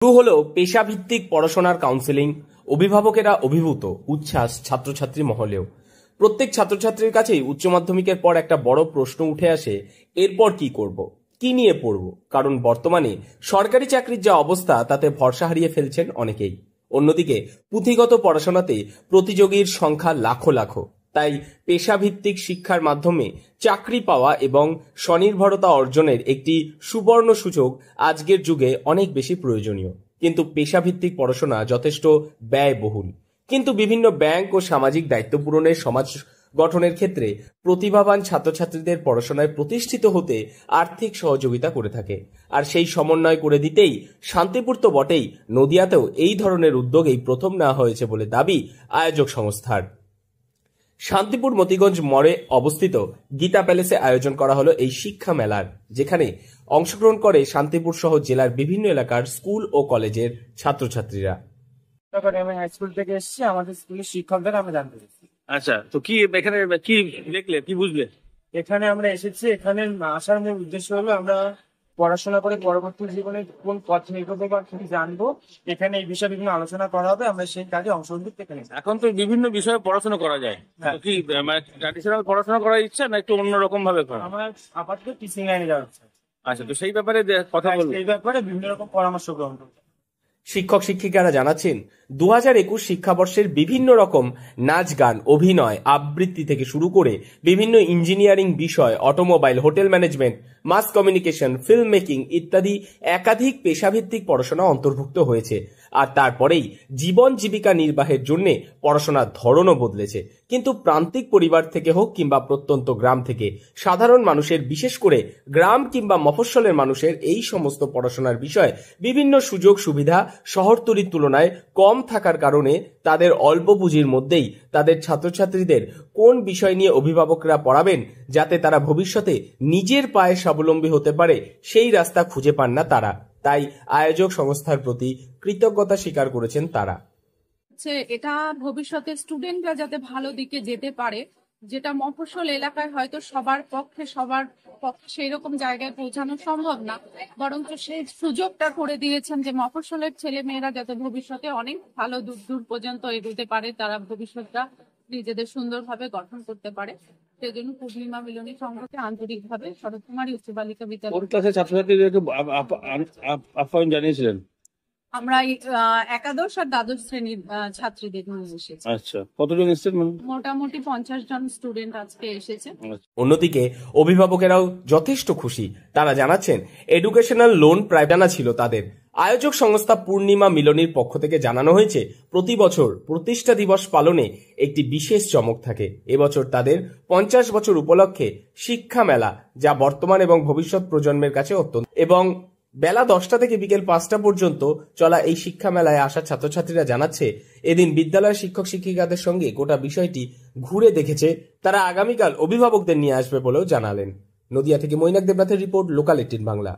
শুরু হলো পেশাভিত্তিক পড়াশোনার কাউন্সেলিং। অভিভাবকেরা অভিভূত, উচ্ছ্বাস ছাত্রছাত্রী মহলেও। প্রত্যেক ছাত্রছাত্রীর কাছেই উচ্চ মাধ্যমিকের পর একটা বড় প্রশ্ন উঠে আসে, এরপর কি করব, কি নিয়ে পড়ব। কারণ বর্তমানে সরকারি চাকরির যা অবস্থা তাতে ভরসা হারিয়ে ফেলছেন অনেকেই। অন্যদিকে পুঁথিগত পড়াশোনাতে প্রতিযোগীর সংখ্যা লাখো লাখো। তাই পেশাভিত্তিক শিক্ষার মাধ্যমে চাকরি পাওয়া এবং স্বনির্ভরতা অর্জনের একটি সুবর্ণ সুযোগ আজকের যুগে অনেক বেশি প্রয়োজনীয়। কিন্তু পেশাভিত্তিক পড়াশোনা যথেষ্ট ব্যয়বহুল। কিন্তু বিভিন্ন ব্যাংক ও সামাজিক দায়িত্ব পূরণের সমাজ গঠনের ক্ষেত্রে প্রতিভাবান ছাত্রছাত্রীদের পড়াশোনায় প্রতিষ্ঠিত হতে আর্থিক সহযোগিতা করে থাকে। আর সেই সমন্বয় করে দিতেই শান্তিপুর তো বটেই, নদিয়াতেও এই ধরনের উদ্যোগেই প্রথম নেওয়া হয়েছে বলে দাবি আয়োজক সংস্থার। শান্তিপুর মতিগঞ্জ মোড়ে অবস্থিত গীতা প্যালেসে আয়োজন করা হলো এই শিক্ষা মেলার, যেখানে অংশগ্রহণ করে শান্তিপুর সহ জেলার বিভিন্ন এলাকার স্কুল ও কলেজের ছাত্রছাত্রীরা। আমি হাই স্কুল থেকে এসেছি, আমাদের স্কুলের শিক্ষকদের আমরা জানতে চাইছি। আচ্ছা, তো কি এখানে কি দেখলে, কি বুঝলে? এখানে আমরা এসেছি, এখানে আসার মূল উদ্দেশ্য হলো আমরা পড়াশোনা করে পরবর্তী জীবনে কোন পথে এগোবো বা কি জানবো, এখানে এই বিষয়ে বিভিন্ন আলোচনা করা হবে। আমরা সেই কাজে অংশগ্রহণ করতে এখানে এসেছি। এখন তো বিভিন্ন বিষয়ে পড়াশোনা করা যায়, হ্যাঁ। তো কি মানে ট্র্যাডিশনাল পড়াশোনা করার ইচ্ছা না একটু অন্যরকম ভাবে করা? আমার আপাতত টিচিং লাইনে যাওয়া হচ্ছে। আচ্ছা, তো সেই ব্যাপারে কথা বলবো। এই ব্যাপারে বিভিন্ন রকম পরামর্শ গ্রহণ করবো। শিক্ষক শিক্ষিকারা জানাচ্ছেন 2021 শিক্ষাবর্ষের বিভিন্ন রকম নাচ গান, অভিনয়, আবৃত্তি থেকে শুরু করে বিভিন্ন ইঞ্জিনিয়ারিং বিষয়, automobile, hotel management, mass communication, film making ইত্যাদি একাধিক পেশাভিত্তিক পড়াশোনা অন্তর্ভুক্ত হয়েছে। আর তারপরেই জীবন জীবিকা নির্বাহের জন্য পড়াশোনার ধরনও বদলেছে। কিন্তু প্রান্তিক পরিবার থেকে হোক কিংবা প্রত্যন্ত গ্রাম থেকে সাধারণ মানুষের, বিশেষ করে গ্রাম কিংবা মফস্বলের মানুষের এই সমস্ত পড়াশোনার বিষয় বিভিন্ন সুযোগ সুবিধা শহরতলির তুলনায় কম থাকার কারণে তাদের অল্প পুঁজির মধ্যেই তাদের ছাত্রছাত্রীদের কোন বিষয় নিয়ে অভিভাবকরা পড়াবেন যাতে তারা ভবিষ্যতে নিজের পায়ে স্বাবলম্বী হতে পারে, সেই রাস্তা খুঁজে পান না তারা। তাই আয়োজক সংস্থার প্রতি কৃতজ্ঞতা স্বীকার করেছেন তারা। এটা ভবিষ্যতে স্টুডেন্টরা যাতে ভালো দিকে যেতে পারে, যেটা মফস্বল এলাকায় হয়তো সবার পক্ষে সেই রকম জায়গায় পৌঁছানো সম্ভব না, বরং সেই সুযোগটা করে দিয়েছেন যে মফস্বলের ছেলে মেয়েরা যাতে ভবিষ্যতে অনেক ভালো দূর দূর পর্যন্ত এগোতে পারে, তারা ভবিষ্যৎটা নিজেদের সুন্দরভাবে গঠন করতে পারে। সেই জন্য পূর্ণিমা মিলনী সংঘকে আন্তরিকভাবে শরৎকুমারী উচ্চ বালিকা বিদ্যালয় কোন ক্লাসের ছাত্রছাত্রীদেরকে আহ্বান জানিয়েছিলেন? আমরা একাদশ আর দ্বাদশ শ্রেণীর ছাত্রীদের নিয়ে এসেছি। আচ্ছা, কতজন এসেছেন? মোটামুটি 50 জন স্টুডেন্ট আজকে এসেছে। অন্যদিকে অভিভাবকেরাও যথেষ্ট খুশি। তারা জানাচ্ছেন এডুকেশনাল লোন প্রায় জানা ছিল তাদের। আয়োজক সংস্থা পূর্ণিমা মিলনীর পক্ষ থেকে জানানো হয়েছে, প্রতি বছর প্রতিষ্ঠা দিবস পালনে একটি বিশেষ চমক থাকে। এবছর তাদের 50 বছর উপলক্ষে শিক্ষা মেলা, যা বর্তমান এবং ভবিষ্যৎ প্রজন্মের কাছে অত্যন্ত, এবং বেলা 10টা থেকে বিকেল 5টা পর্যন্ত চলা এই শিক্ষা মেলায় আসা ছাত্রছাত্রীরা জানাচ্ছে এদিন বিদ্যালয়ের শিক্ষক শিক্ষিকাদের সঙ্গে গোটা বিষয়টি ঘুরে দেখেছে। তারা আগামীকাল অভিভাবকদের নিয়ে আসবে বলেও জানালেন। নদিয়া থেকে মৈনাক দেবনাথের রিপোর্ট, লোকাল 18 বাংলা।